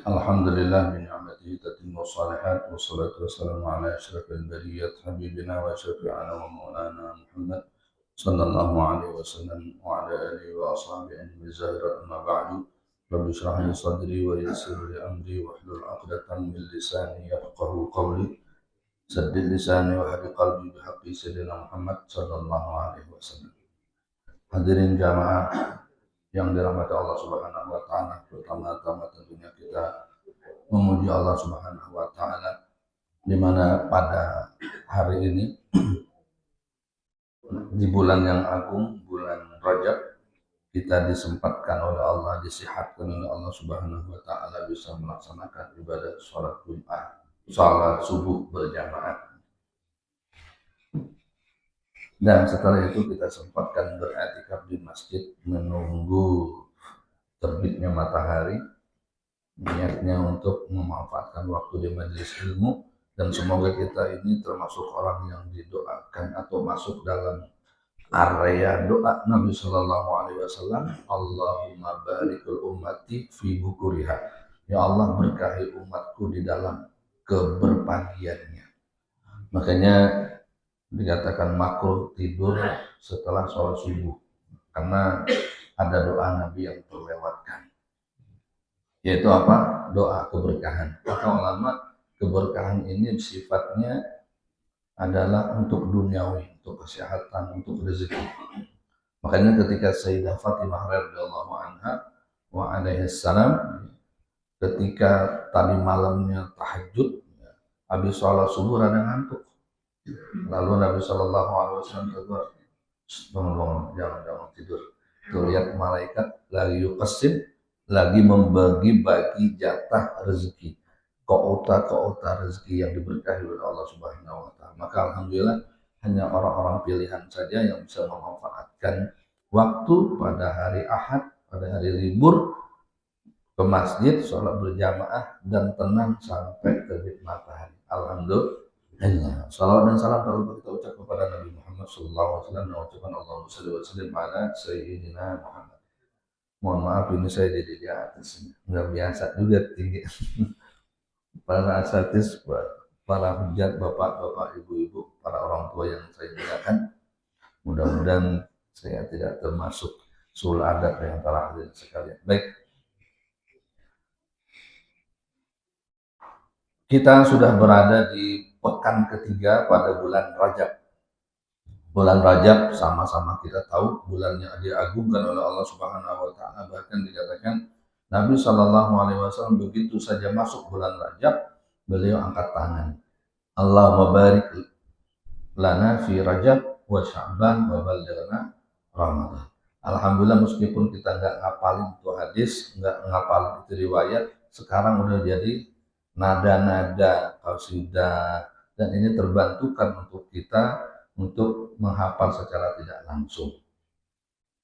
Alhamdulillah bi ni'matihi tatimmu shalihat wassalatu wassalamu ala asyrafil bariyat habibina wa syafi'ina wa maulana Muhammad sallallahu alaihi wasallam wa ala alihi wa ashabihi bi zahira amma ba'du. Rabbi shrah li sadri wa yassir li amri wahlul 'uqdatam min lisani yafqahu qawli. Saddid lisani wa hadi qalbi bi haqqi sayyidina Muhammad sallallahu alaihi wasallam. Hadirin jamaah yang dirahmati Allah Subhanahu wa taala, pertama-tama tentunya kita memuji Allah Subhanahu wa taala di mana pada hari ini di bulan yang agung, bulan Rajab, kita disempatkan oleh Allah, disihatkan oleh Allah Subhanahu wa taala bisa melaksanakan ibadah salat Jumat, salat subuh berjamaah. Dan setelah itu kita sempatkan beriktikaf di masjid menunggu terbitnya matahari, niatnya untuk memanfaatkan waktu di majelis ilmu, dan semoga kita ini termasuk orang yang didoakan atau masuk dalam area doa Nabi Shallallahu Alaihi Wasallam. Allahumma barikul ummati fi bukuriha, ya Allah berkahi umatku di dalam keberpagiannya. Makanya dikatakan makruh tidur setelah sholat subuh karena ada doa Nabi yang terlewatkan, yaitu apa? Doa keberkahan. Maka ulama, keberkahan ini sifatnya adalah untuk duniawi, untuk kesehatan, untuk rezeki. Makanya ketika Sayyidah Fatimah radhiyallahu anha wa alaihi salam, ketika tadi malamnya tahajud, habis sholat subuh rada ngantuk. Lalu Nabi Shallallahu Alaihi Wasallam kata, bangun, jangan tidur. Tuh lihat malaikat lagi yuqasim, lagi membagi-bagi jatah rezeki, kota rezeki yang diberkahi oleh Allah Subhanahu Wa Taala. Maka alhamdulillah hanya orang-orang pilihan saja yang bisa memanfaatkan waktu pada hari Ahad, pada hari libur ke masjid, sholat berjamaah dan tenang sampai terbit matahari. Alhamdulillah. Salawat dan salam terlalu kita ucap kepada Nabi Muhammad SAW dan ucapan Allahumma shalli wa sallim ala Sayyidina Muhammad. Mohon maaf ini saya di atas, nggak biasa juga tinggi. Para asatidz, para hujat, bapak-bapak, ibu-ibu, para orang tua yang saya muliakan, mudah-mudahan saya tidak termasuk sul adat yang telah hadir sekalian. Baik, kita sudah berada di pekan ketiga pada bulan Rajab. Bulan Rajab sama-sama kita tahu bulannya diagungkan oleh Allah Subhanahu wa taala. Bahkan dikatakan Nabi Shallallahu Alaihi Wasallam begitu saja masuk bulan Rajab, beliau angkat tangan. Allahumma barik lana fi Rajab wa Sya'ban wa ballighna Ramadan. Alhamdulillah meskipun kita nggak ngapalin itu hadis, nggak ngapalin itu riwayat, sekarang udah jadi nada-nada qasidah, dan ini terbantukan untuk kita untuk menghafal secara tidak langsung.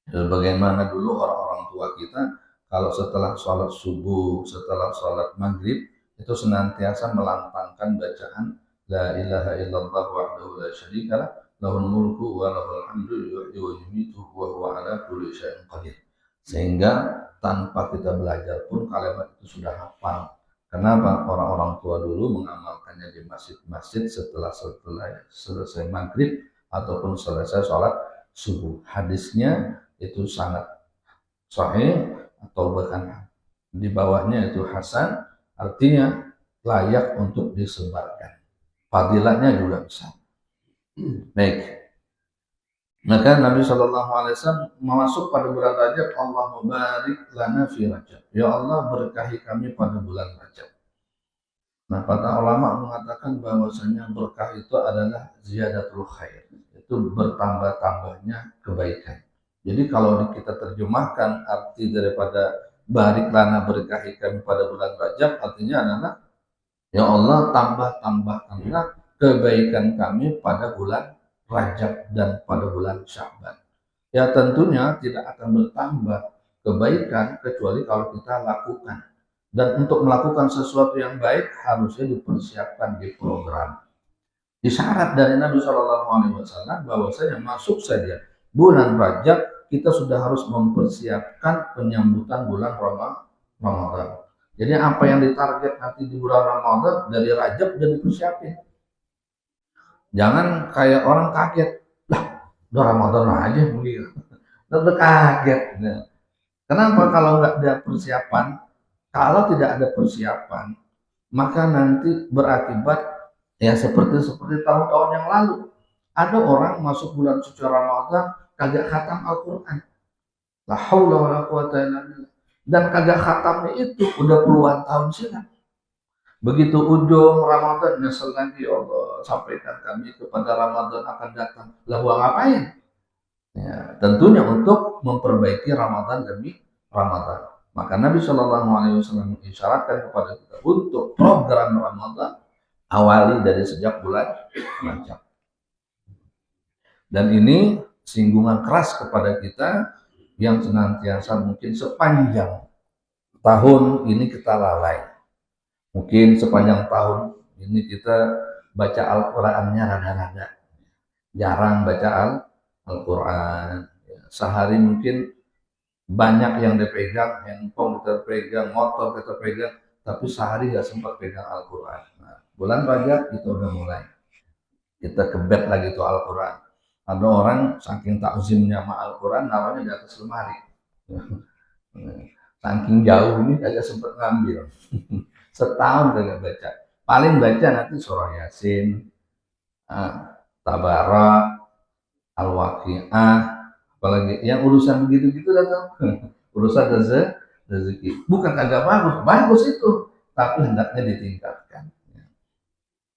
Dan bagaimana dulu orang-orang tua kita kalau setelah sholat subuh, setelah sholat maghrib itu senantiasa melantangkan bacaan la ilaha illallah wahdahu la syarikalah lahul mulku wa lahul hamdu yuhyi wa yumiitu wa huwa ala kulli syai'in qadir. Sehingga tanpa kita belajar pun kalimat itu sudah hafal. Kenapa? Orang-orang tua dulu mengamalkannya di masjid-masjid setelah selesai maghrib ataupun selesai sholat subuh. Hadisnya itu sangat sahih atau bahkan di bawahnya itu hasan, artinya layak untuk disebarkan. Fadilahnya juga besar. Baik. Maka Nabi Shallallahu Alaihi Wasallam masuk pada bulan Rajab, Allahumma barik lana fi Rajab. Ya Allah berkahi kami pada bulan Rajab. Nah, para ulama mengatakan bahwasanya berkah itu adalah ziyadatul khair, itu bertambah-tambahnya kebaikan. Jadi kalau kita terjemahkan arti daripada barik lana berkahi kami pada bulan Rajab, artinya adalah ya Allah tambah-tambahkanlah kebaikan kami pada bulan Rajab dan pada bulan Sya'ban. Ya tentunya tidak akan bertambah kebaikan kecuali kalau kita lakukan. Dan untuk melakukan sesuatu yang baik harusnya dipersiapkan di program. Isyarat dari Nabi Shallallahu Alaihi Wasallam bahwasanya masuk saja bulan Rajab kita sudah harus mempersiapkan penyambutan bulan Ramadan. Jadi apa yang ditarget nanti di bulan Ramadan dari Rajab udah dipersiapin. Jangan kayak orang kaget, lah udah Ramadan aja begitu. Udah kaget. Nah, kenapa kalau nggak ada persiapan? Kalau tidak ada persiapan, maka nanti berakibat ya seperti tahun-tahun yang lalu. Ada orang masuk bulan suci Ramadan kagak khatam Al-Quran. La haula wala quwata illa billah. Dan kagak khatamnya itu udah puluhan tahun silam. Begitu ujung Ramadan, nyesel lagi, ya Allah, sampaikan kami kepada Ramadan akan datang. Lah gua ngapain? Ya, tentunya untuk memperbaiki Ramadan demi Ramadan. Maka Nabi Shallallahu Alaihi Wasallam mengisyaratkan kepada kita untuk program Ramadan awali dari sejak bulan Rajab. Dan ini singgungan keras kepada kita yang senantiasa mungkin sepanjang tahun ini kita lalai. Mungkin sepanjang tahun ini kita baca Al-Qurannya rada-rada. Jarang baca Al-Quran. Sehari mungkin banyak yang dipegang, handphone kita pegang, motor kita pegang, tapi sehari gak sempat pegang Al-Quran. Nah, bulan Rajab kita udah mulai. Kita kebet lagi tuh Al-Quran. Ada orang saking takzimnya sama Al-Quran, namanya di atas lemari. Saking jauh ini kagak sempat ngambil. Setahun kagak baca. Paling baca nanti surah Yasin, Tabarak, Al-Waqi'ah, apalagi yang urusan begitu-gitu datang. Urusan rezeki. Bukan kagak bagus, bagus itu, tapi hendaknya ditingkatkan.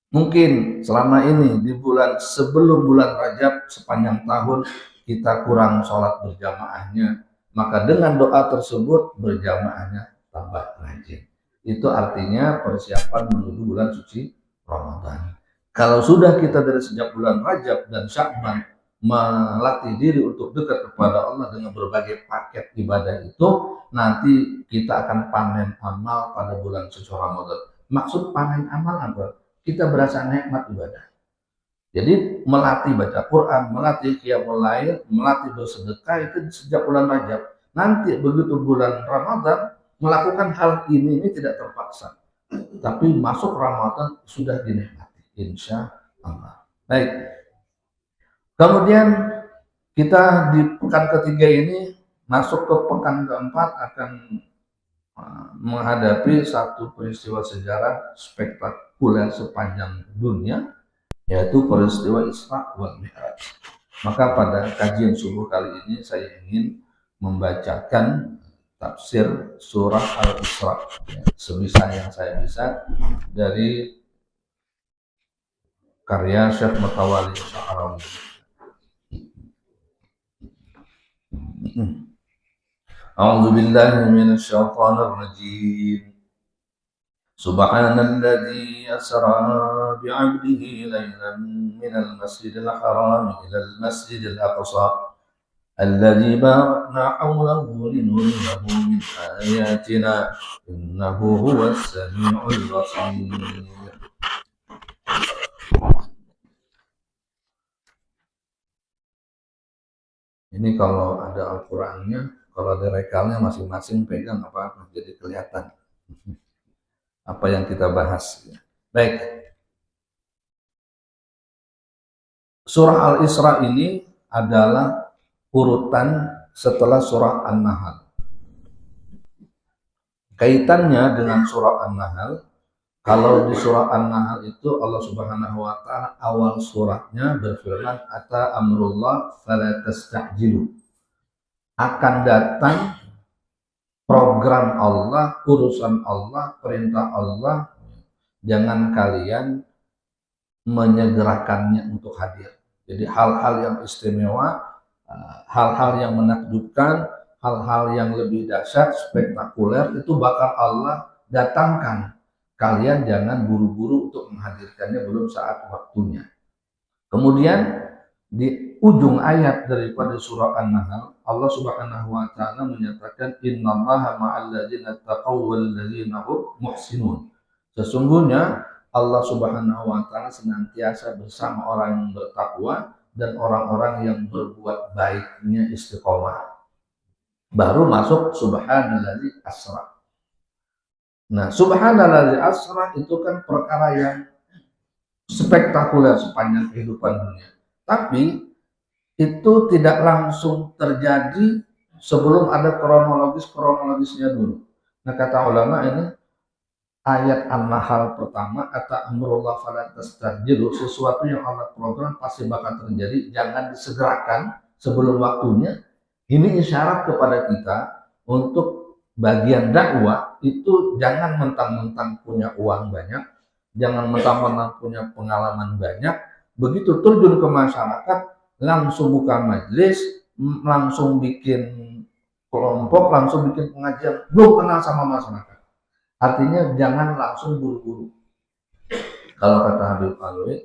Mungkin selama ini di bulan sebelum bulan Rajab sepanjang tahun kita kurang sholat berjamaahnya, maka dengan doa tersebut berjamaahnya tambah rajin. Itu artinya persiapan menuju bulan suci Ramadan. Kalau sudah kita dari sejak bulan Rajab dan Sya'ban melatih diri untuk dekat kepada Allah dengan berbagai paket ibadah itu, nanti kita akan panen amal pada bulan suci Ramadan. Maksud panen amal apa? Kita berasa nikmat ibadah. Jadi melatih baca Quran, melatih qiyamul lail, melatih bersedekah itu sejak bulan Rajab. Nanti begitu bulan Ramadan melakukan hal ini tidak terpaksa. Tapi masuk Ramadan sudah dinikmati, insya Allah. Baik. Kemudian kita di pekan ketiga ini masuk ke pekan keempat akan menghadapi satu peristiwa sejarah spektakuler sepanjang dunia, yaitu peristiwa Isra wal Mi'raj. Maka pada kajian subuh kali ini saya ingin membacakan tafsir surah Al-Isra sebisa yang saya bisa dari karya Syekh Mutawalli Sya'rawi. A'udzu billahi minasyaitonir rajim. Subhanalladzi asra bi'abdihi lailan minal masjidil haram ilal masjidil aqsa alladzi barakna hawlahu linuriyahu min ayatina innahu huwas samiul basir. Ini kalau ada Al-Qur'annya, kalau ada rekalnya masing-masing pegang apa-apa, jadi kelihatan apa yang kita bahas. Baik. Surah Al-Isra ini adalah urutan setelah surah An-Nahl. Kaitannya dengan surah An-Nahl, kalau di surah An-Nahl itu Allah Subhanahu wa taala awal surahnya berfirman ata amrullah fala tastajilu. Akan datang program Allah, urusan Allah, perintah Allah, jangan kalian menyegerakannya untuk hadir. Jadi hal-hal yang istimewa, hal-hal yang menakjubkan, hal-hal yang lebih dahsyat, spektakuler itu bakal Allah datangkan. Kalian jangan buru-buru untuk menghadirkannya belum saat waktunya. Kemudian di ujung ayat daripada surah An-Nahl, Allah Subhanahu wa taala menyatakan innallaha ma'al ladzina taqaw wal ladzina hum muhsinun. Sesungguhnya Allah Subhanahu wa taala senantiasa bersama orang yang bertakwa dan orang-orang yang berbuat baiknya istiqomah. Baru masuk subhanalladzi asra. Nah, subhanallah asra itu kan perkara yang spektakuler sepanjang kehidupan dunia. Tapi itu tidak langsung terjadi sebelum ada kronologisnya dulu. Nah, kata ulama ini ayat An-Nahl pertama, kata amrullah fala tastarjilu, sesuatu yang Allah program pasti bakal terjadi, jangan disegerakan sebelum waktunya. Ini isyarat kepada kita untuk bagian dakwah itu jangan mentang-mentang punya uang banyak, jangan mentang-mentang punya pengalaman banyak, begitu terjun ke masyarakat langsung buka majelis, langsung bikin kelompok, langsung bikin pengajian, belum kenal sama masyarakat. Artinya jangan langsung buru-buru. Kalau kata Habib Alwi,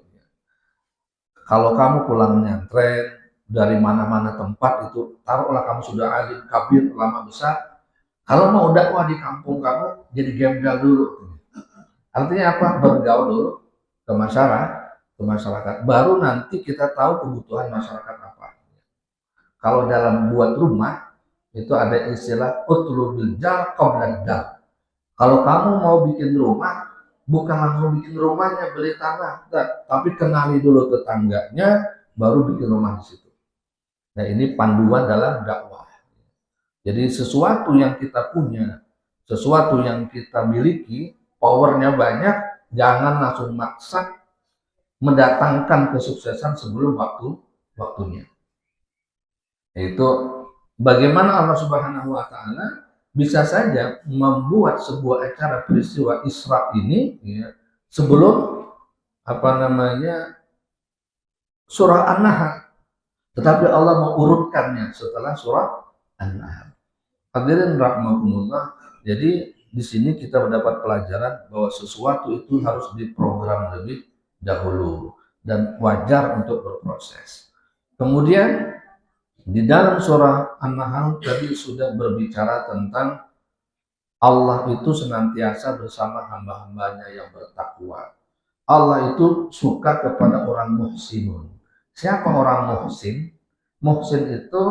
kalau kamu pulang nyantren dari mana-mana tempat itu, taruhlah kamu sudah alim, kabir, ulama besar, kalau mau dakwah di kampung kamu, jadi gembel dulu. Artinya apa? Bergaul dulu ke masyarakat. Baru nanti kita tahu kebutuhan masyarakat apa. Kalau dalam buat rumah, itu ada istilah utlubil jar qabla dar. Kalau kamu mau bikin rumah, bukan langsung bikin rumahnya, beli tanah, tapi kenali dulu tetangganya, baru bikin rumah di situ. Nah, ini panduan dalam dakwah. Jadi sesuatu yang kita punya, sesuatu yang kita miliki, powernya banyak, jangan langsung maksa mendatangkan kesuksesan sebelum waktunya. Itu bagaimana Allah Subhanahu wa taala bisa saja membuat sebuah acara peristiwa Isra ini ya, sebelum surah An-Nahl, tetapi Allah mengurutkannya setelah surah An-Nahl. Hadirin rahmatullah. Jadi di sini kita mendapat pelajaran bahwa sesuatu itu harus diprogram lebih dahulu dan wajar untuk berproses. Kemudian di dalam surah An-Nahl tadi sudah berbicara tentang Allah itu senantiasa bersama hamba-hambanya yang bertakwa. Allah itu suka kepada orang muhsinun. Siapa orang muhsin? Muhsin itu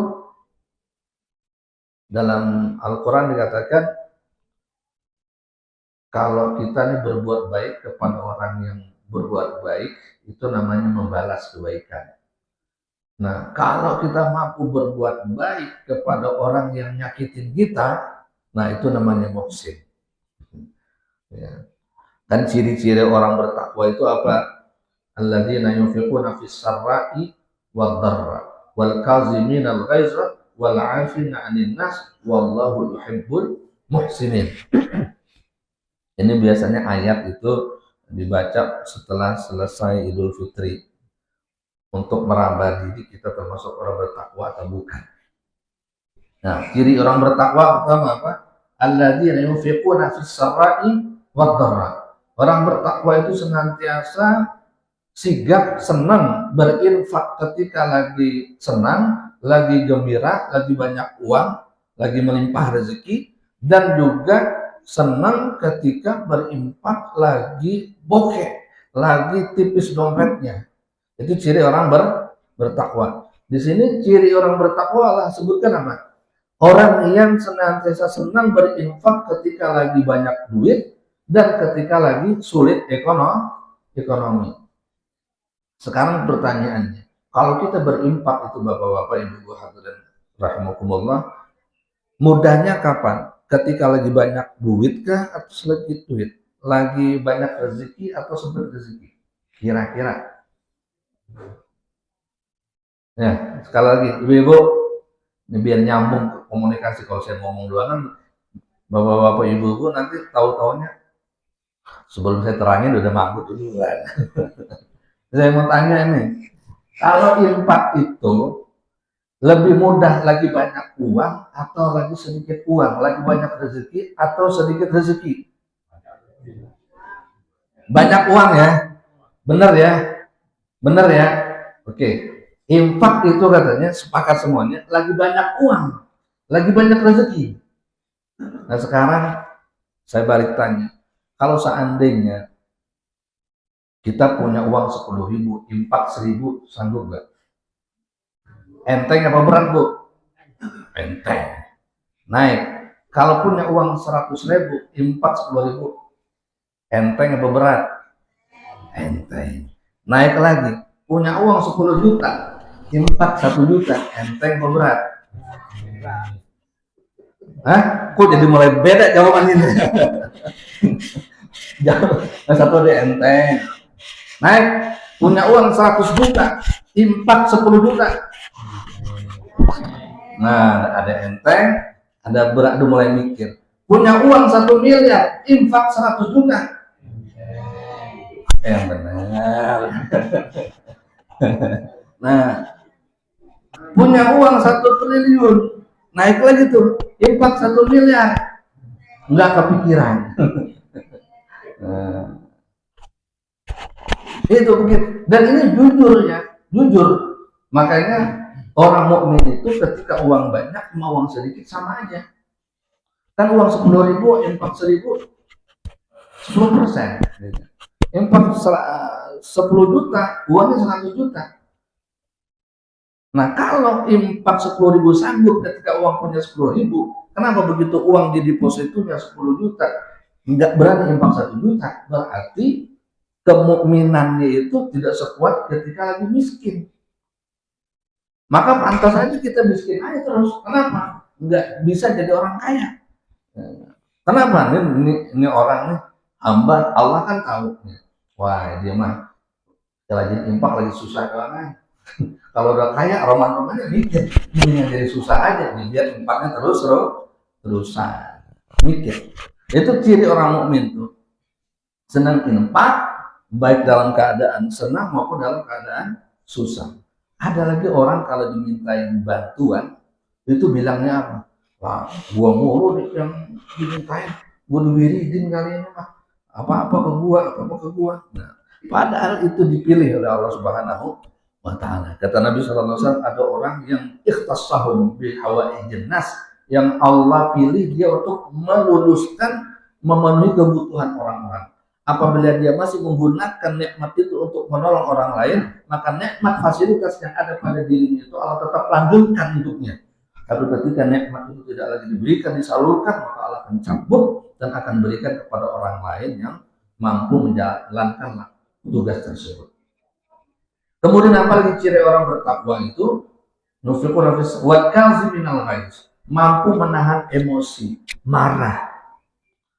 dalam Al-Quran dikatakan kalau kita ini berbuat baik kepada orang yang berbuat baik, itu namanya membalas kebaikan. Nah, kalau kita mampu berbuat baik kepada orang yang nyakitin kita, nah itu namanya muhsin. Ya. Dan ciri-ciri orang bertakwa itu apa? Alladzina yunfiquna fis sarra'i wad dharra wal kazimina al ghaiza wal 'afina 'anil nas wallahu yuhibbul muhsinin. Ini biasanya ayat itu dibaca setelah selesai Idul Fitri. Untuk meraba diri kita termasuk orang bertakwa atau bukan. Nah, ciri orang bertakwa pertama apa? Alladzina yunfiquna fis sarra'i wad dharra. Orang bertakwa itu senantiasa sigap, senang berinfak ketika lagi senang, lagi gembira, lagi banyak uang, lagi melimpah rezeki, dan juga senang ketika berinfak lagi bokeh, lagi tipis dompetnya. Itu ciri orang bertakwa. Di sini ciri orang bertakwa Allah sebutkan apa? Orang yang senantiasa senang berinfak ketika lagi banyak duit dan ketika lagi sulit ekonomi. Sekarang pertanyaannya, kalau kita berinfak itu bapak-bapak, ibu-ibu hadirin rahimakumullah, mudahnya kapan? Ketika lagi banyak duit kah atau sedikit duit? Lagi banyak rezeki atau sedikit rezeki? Kira-kira. Ya, sekali lagi, ibu-ibu, ini biar nyambung komunikasi. Kalau saya ngomong doang kan, bapak-bapak, ibu-ibu nanti tahu-taunya sebelum saya terangin udah mabuk duluan. Saya mau tanya ini, kalau infak itu lebih mudah lagi banyak uang atau lagi sedikit uang, lagi banyak rezeki atau sedikit rezeki? Banyak uang ya, benar ya, benar ya. Oke. Infak itu katanya sepakat semuanya lagi banyak uang, lagi banyak rezeki. Nah sekarang saya balik tanya, kalau seandainya kita punya uang 10.000, infak 1.000, sanggup nggak? Enteng apa berat bu? Enteng. Naik. Kalau punya uang 100.000, infak 10.000, enteng apa berat? Enteng. Naik lagi, punya uang 10 juta, infak 1 juta, enteng apa berat? Hah? Kok jadi mulai beda jawaban ini? Yang satu ada enteng. Naik, punya uang 100 juta, infak 10 juta. Nah, ada enteng, ada berat, mulai mikir. Punya uang 1 miliar, infak 100 juta. Yang benar. Nah, punya uang 1 triliun, naik lagi tuh, infak 1 miliar, nggak kepikiran. Nah, itu begitu. Dan ini jujur ya, jujur. Makanya orang mukmin itu ketika uang banyak sama uang sedikit sama aja. Kan uang 10.000, infak 1.000, 10%. Infak 10 juta, uangnya 100 juta. Nah, kalau infak 10.000 sanggup ketika uang punya 10.000, kenapa begitu uang di depositonya 10 juta nggak berani infak 1 juta? Berarti kemukminannya itu tidak sekuat ketika lagi miskin. Maka pantas aja kita miskin aja terus. Kenapa? Nggak bisa jadi orang kaya. Kenapa? Ini orang nih, hamba Allah kan tahu. Wah, dia mah lagi infak lagi susah banget. Kalau udah kaya, roman-romannya mikir, ini yang jadi susah aja, biar infaknya terusan. Mikir. Itu ciri orang mukmin tuh. Senang infak, baik dalam keadaan senang maupun dalam keadaan susah. Ada lagi orang kalau dimintain bantuan, itu bilangnya apa? Wah, gua mulu yang dimintain, gua diwiridin kali ini mah. Apa-apa ke gua. Nah, padahal itu dipilih oleh Allah Subhanahu wa ta'ala. Kata Nabi SAW, ada orang yang ikhtassahum bi hawaijin nas, yang Allah pilih dia untuk meluluskan, memenuhi kebutuhan orang-orang. Apabila dia masih menggunakan nikmat itu untuk menolong orang lain, maka nikmat fasilitas yang ada pada dirinya itu Allah tetap lanjutkan untuknya. Tapi ketika nikmat itu tidak lagi diberikan, disalurkan, maka Allah akan cabut dan akan berikan kepada orang lain yang mampu menjalankan tugas tersebut. Kemudian apa lagi ciri orang bertakwa itu? Nufiqun nafis wa kaziminal ghaiz, mampu menahan emosi, marah.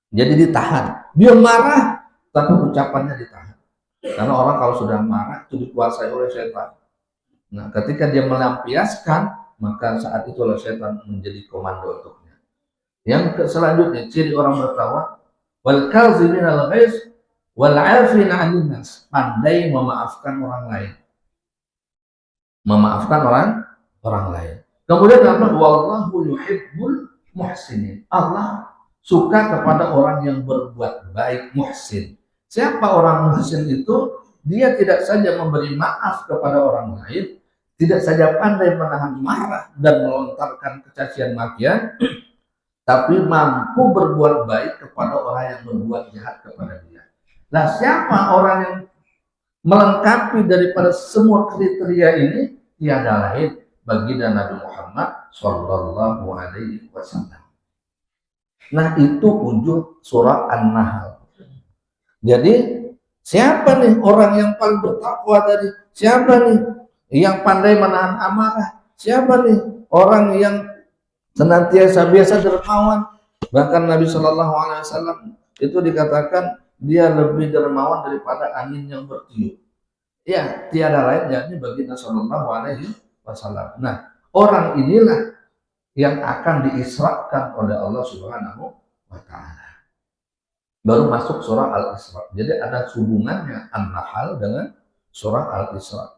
Jadi ditahan. Dia marah tapi ucapannya ditahan. Karena orang kalau sudah marah itu dikuasai oleh setan. Nah, ketika dia melampiaskan, maka saat itu oleh setan menjadi komando untuknya. Yang selanjutnya ciri orang bertakwa, wal kaziminal ghaiz wal 'afina 'anil nas, pandai memaafkan orang lain. Memaafkan orang lain. Kemudian apa? Wallahu yuhibbul muhsinin. Allah suka kepada orang yang berbuat baik, muhsin. Siapa orang muhsin itu? Dia tidak saja memberi maaf kepada orang lain, tidak saja pandai menahan marah dan melontarkan kecacian makian, tapi mampu berbuat baik kepada orang yang berbuat jahat kepada dia. Nah, siapa orang yang melengkapi daripada semua kriteria ini? Tiada lain baginda Nabi Muhammad Shallallahu Alaihi Wasallam. Nah, itu ujung surah An-Nahl. Jadi siapa nih orang yang paling bertakwa tadi? Siapa nih yang pandai menahan amarah? Siapa nih orang yang senantiasa biasa dermawan? Bahkan Nabi Shallallahu Alaihi Wasallam itu dikatakan dia lebih dermawan daripada angin yang bertiup. Ya, tiada lain yakni baginda Sallallahu Alaihi Wasallam. Nah, orang inilah yang akan diisrakan oleh Allah Subhanahu wa Ta'ala. Baru masuk surah Al-Isra. Jadi ada hubungannya An-Nahl dengan surah Al-Isra.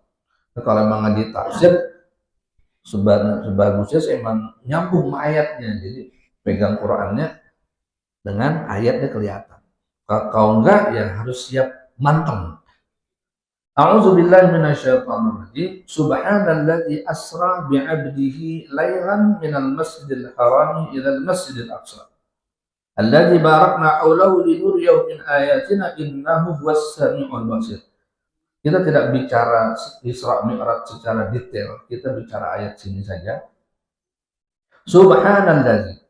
Nah, kalau mengaji tafsir, sebagusnya saya nyambung ayatnya. Jadi pegang Qurannya dengan ayatnya kelihatan. Kalau enggak, ya harus siap manteng. A'udzubillahi minasyaitonir rajim. Subhanalladzi asra bi'abdihi lailan minal masjidil harami ilal masjidil aqsa. Alladzi barakna haulahu linuriyahu min ayatina innahu huwas samiul basir. Kita tidak bicara Isra Mi'raj secara detail, kita bicara ayat sini saja. Subhanalladzi.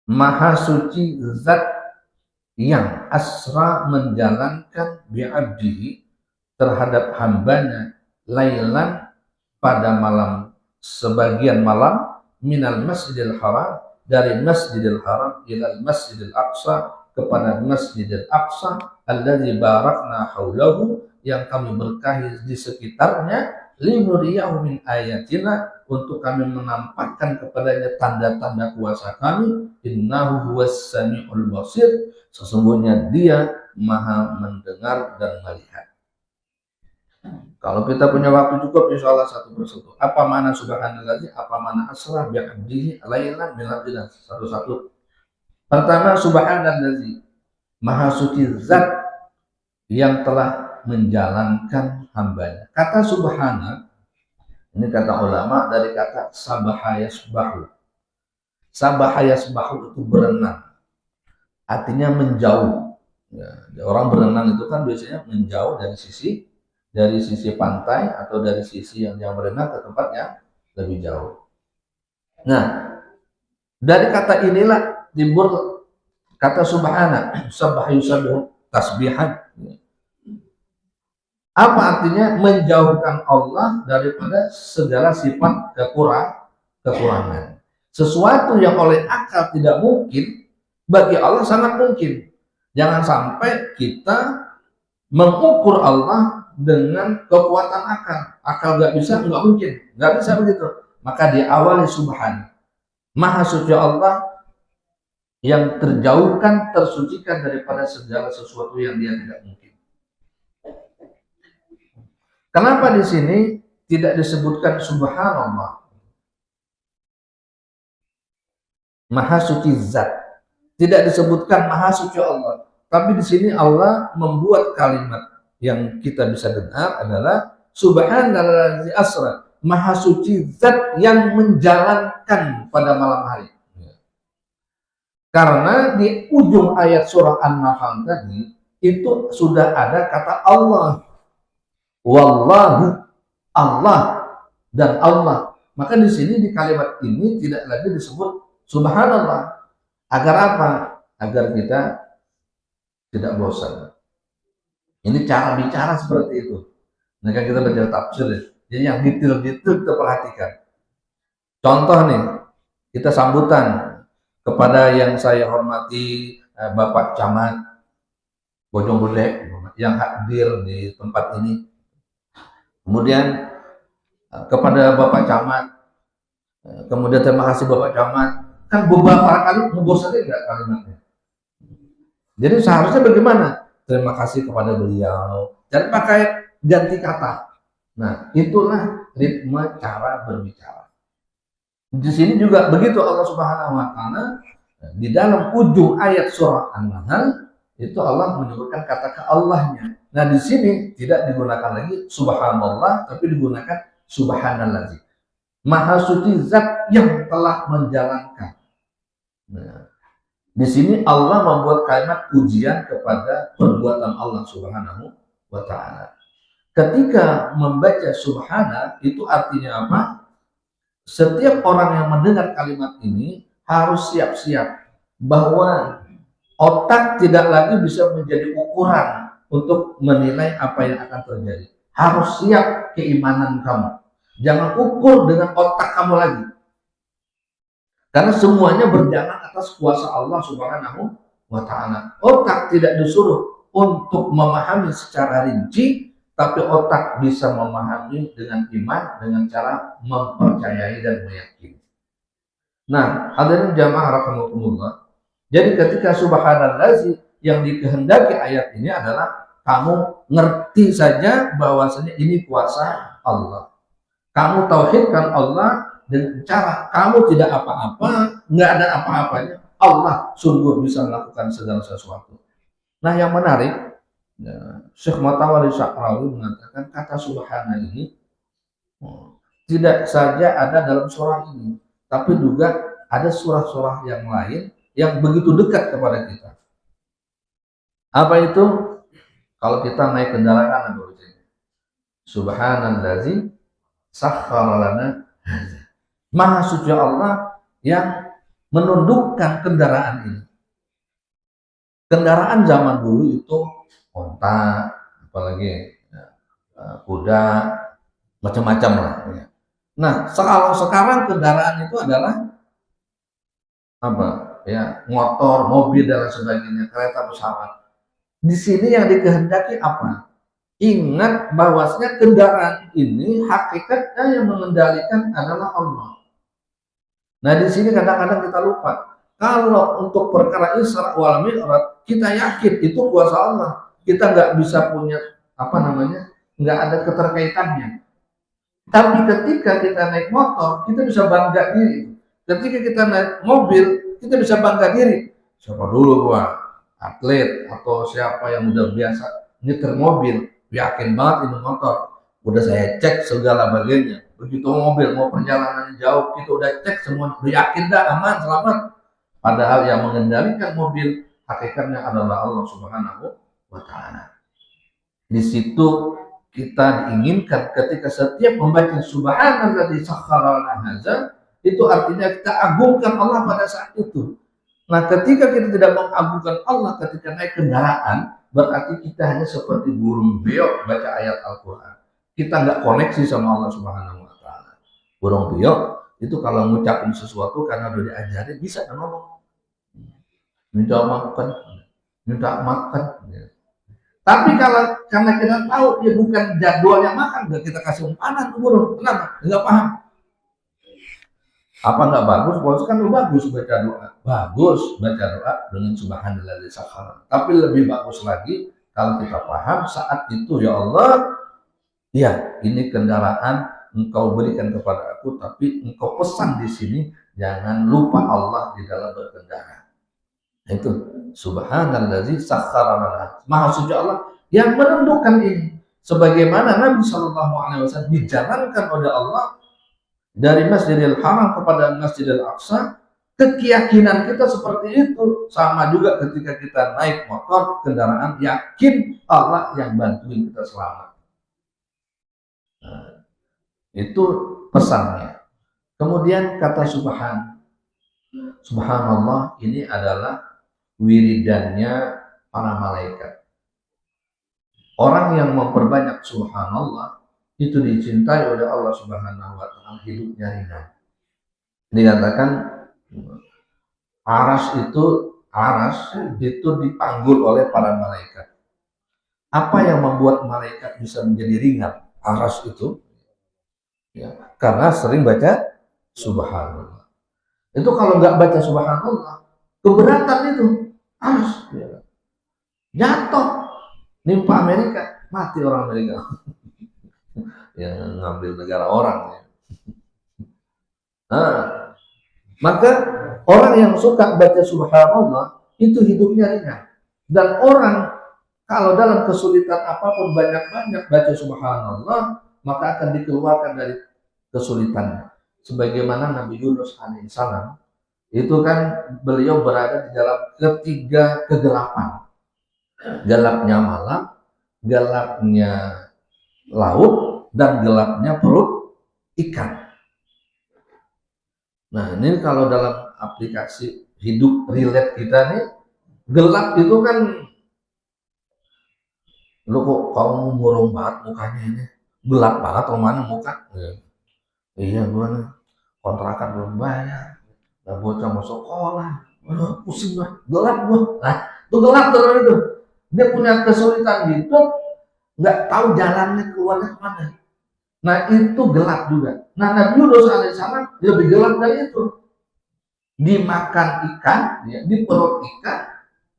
Maha suci zat yang asra menjalankan bi'abdihi terhadap hambanya lailan pada malam, sebagian malam, minal masjidil haram, dari masjidil haram ilal masjidil aqsa, kepada masjidil aqsa alladzi barakna haulahu, yang kami berkahi di sekitarnya, linuriyahu min ayatina, untuk kami menampakkan kepadanya tanda-tanda kuasa kami, innahu huwas samiul basir, sesungguhnya dia maha mendengar dan melihat. Kalau kita punya waktu cukup, insya Allah satu persatu. Apa mana subhanallazi, apa mana asra bi'abdihi lailan minal jinan, satu-satu. Pertama, subhanallazi, maha suci zat yang telah menjalankan hambanya. Kata subhana, ini kata ulama dari kata sabaha yasbahu. Sabaha yasbahu itu berenang, artinya menjauh. Ya, orang berenang itu kan biasanya menjauh dari sisi pantai atau dari sisi yang berenang ke tempat yang lebih jauh. Nah, dari kata inilah timbul kata subhana, sabbaha yusabbihu tasbihan. Apa artinya? Menjauhkan Allah daripada segala sifat kekurangan. Sesuatu yang oleh akal tidak mungkin, bagi Allah sangat mungkin. Jangan sampai kita mengukur Allah dengan kekuatan akal. Akal nggak bisa, nggak mungkin, nggak bisa begitu. Maka diawali subhan, maha suci Allah yang terjauhkan, tersucikan daripada segala sesuatu yang dia tidak mungkin. Kenapa di sini tidak disebutkan subhanallah, maha suci zat, tidak disebutkan maha suci Allah, tapi di sini Allah membuat kalimat yang kita bisa dengar adalah subhanallazi asra, maha suci zat yang menjalankan pada malam hari. Karena di ujung ayat surah An-Nahl tadi itu sudah ada kata Allah, wallahu, Allah dan Allah. Maka di sini di kalimat ini tidak lagi disebut subhanallah. Agar apa? Agar kita tidak bosan. Ini cara bicara seperti itu. Nah, kan kita baca tafsir, jadi yang detail-detail kita perhatikan. Contoh nih, kita sambutan kepada yang saya hormati Bapak Camat Bojonggede yang hadir di tempat ini. Kemudian kepada Bapak Camat, kemudian terima kasih Bapak Camat. Kan beberapa kali ngebosanin nggak kalimatnya? Jadi seharusnya bagaimana? Terima kasih kepada beliau. Jangan pakai ganti kata. Nah, itulah ritme cara berbicara. Di sini juga begitu Allah Subhanahu wa taala di dalam ujung ayat surah An-Nahl itu Allah menyebutkan kata ke Allahnya. Nah, di sini tidak digunakan lagi subhanallah, tapi digunakan subhanallazi. Maha suci zat yang telah menjalankan. Nah, di sini Allah membuat kalimat pujian kepada perbuatan Allah Subhanahu wa taala. Ketika membaca subhana itu artinya apa? Setiap orang yang mendengar kalimat ini harus siap-siap bahwa otak tidak lagi bisa menjadi ukuran untuk menilai apa yang akan terjadi. Harus siap keimanan kamu. Jangan ukur dengan otak kamu lagi. Karena semuanya berjalan atas kuasa Allah Subhanahu wa taala. Otak tidak disuruh untuk memahami secara rinci, tapi otak bisa memahami dengan iman, dengan cara mempercayai dan meyakini. Nah, hadirin jamaah rahimakumullah. Jadi ketika subhanallazi yang dikehendaki ayat ini adalah kamu ngerti saja bahwasanya ini kuasa Allah. Kamu tauhidkan Allah dengan cara kamu tidak apa-apa, nggak ada apa-apanya. Allah sungguh bisa melakukan segala sesuatu. Nah, yang menarik, Syekh Mutawalli Sya'rawi mengatakan kata subhana ini tidak saja ada dalam surah ini, tapi juga ada surah-surah yang lain yang begitu dekat kepada kita. Apa itu? Kalau kita naik kendaraan, subhanallazi sakhkhara lana hadza. Maha suci Allah yang menundukkan kendaraan ini. Kendaraan zaman dulu itu onta, apalagi kuda, macam-macam lah. Nah, kalau sekarang kendaraan itu adalah apa? Ya, motor, mobil dan sebagainya, kereta, pesawat. Di sini yang dikehendaki apa? Ingat bahwasanya kendaraan ini hakikatnya yang mengendalikan adalah Allah. Nah, di sini kadang-kadang kita lupa. Kalau untuk perkara Isra wal Mi'raj, kita yakin itu kuasa Allah. Kita nggak bisa punya nggak ada keterkaitannya. Tapi ketika kita naik motor, kita bisa bangga diri. Ketika kita naik mobil, kita bisa bangga diri. Siapa dulu gua? Atlet atau siapa yang udah biasa nyetir mobil, yakin banget ini motor. Udah saya cek segala bagiannya. Begitu mobil mau perjalanan jauh, kita udah cek semua, udah yakin dah aman, selamat. Padahal yang mengendalikan mobil hakikatnya adalah Allah Subhanahu wa Ta'ala. Di situ kita diinginkan ketika setiap membaca subhanalladzi sakhkhara lana hadza, itu artinya kita agungkan Allah pada saat itu. Nah, ketika kita tidak mengagungkan Allah ketika naik kendaraan, berarti kita hanya seperti burung beo baca ayat Al-Quran. Kita nggak koneksi sama Allah Subhanahu wa Ta'ala. Burung beo itu kalau ngucapin sesuatu karena udah diajarin bisa ngomong. Minta makan. Tapi karena kita tahu dia bukan jadwalnya makan, nggak kita kasih makanan tuh burung. Kenapa? Nggak paham. Apa nggak bagus? Bagus kan bagus baca doa. Bagus baca doa dengan subhanalladzi sakhkhara. Tapi lebih bagus lagi kalau kita paham saat itu, ya Allah, ya ini kendaraan Engkau berikan kepada aku, tapi Engkau pesan di sini jangan lupa Allah di dalam berkendara. Itu subhanalladzi sakhkhara lana. Maha suci Allah yang menentukan ini. Sebagaimana Nabi SAW dijalankan oleh Allah dari Masjidil Haram kepada Masjidil Aqsa, keyakinan kita seperti itu. Sama juga ketika kita naik motor, kendaraan, yakin Allah yang bantuin kita selamat. Nah, itu pesannya. Kemudian kata subhanallah ini adalah wiridannya para malaikat. Orang yang memperbanyak subhanallah itu dicintai oleh Allah Subhanahu wa Ta'ala, hidupnya ringan. Dikatakan aras itu dipanggul oleh para malaikat. Apa yang membuat malaikat bisa menjadi ringan? Aras itu ya, karena sering baca subhanallah. Itu kalau nggak baca subhanallah, keberatan itu aras ya. Jatuh nimpa Amerika, mati orang Amerika. Yang ngambil negara orang ya. Nah, maka orang yang suka baca subhanallah itu hidupnya ringan. Dan orang kalau dalam kesulitan apapun banyak-banyak baca subhanallah, maka akan dikeluarkan dari kesulitannya. Sebagaimana Nabi Yunus alaihissalam itu kan beliau berada di dalam ketiga kegelapan. Gelapnya malam, gelapnya laut, dan gelapnya perut ikan. Nah, ini kalau dalam aplikasi hidup relate kita nih, gelap itu kan, lu kok kamu murung banget mukanya ini, gelap banget mana muka? Iya, gua nih kontrakan belum bayar, udah bocah mau sekolah, pusing gua, gelap gua. Nah, itu gelap terus itu. Dia punya kesulitan hidup, nggak tahu jalannya keluarnya kemana. Nah, itu gelap juga. Nah, Nabi Yunus alaihissalam lebih gelap dari itu. Dimakan ikan, ya, di perut ikan,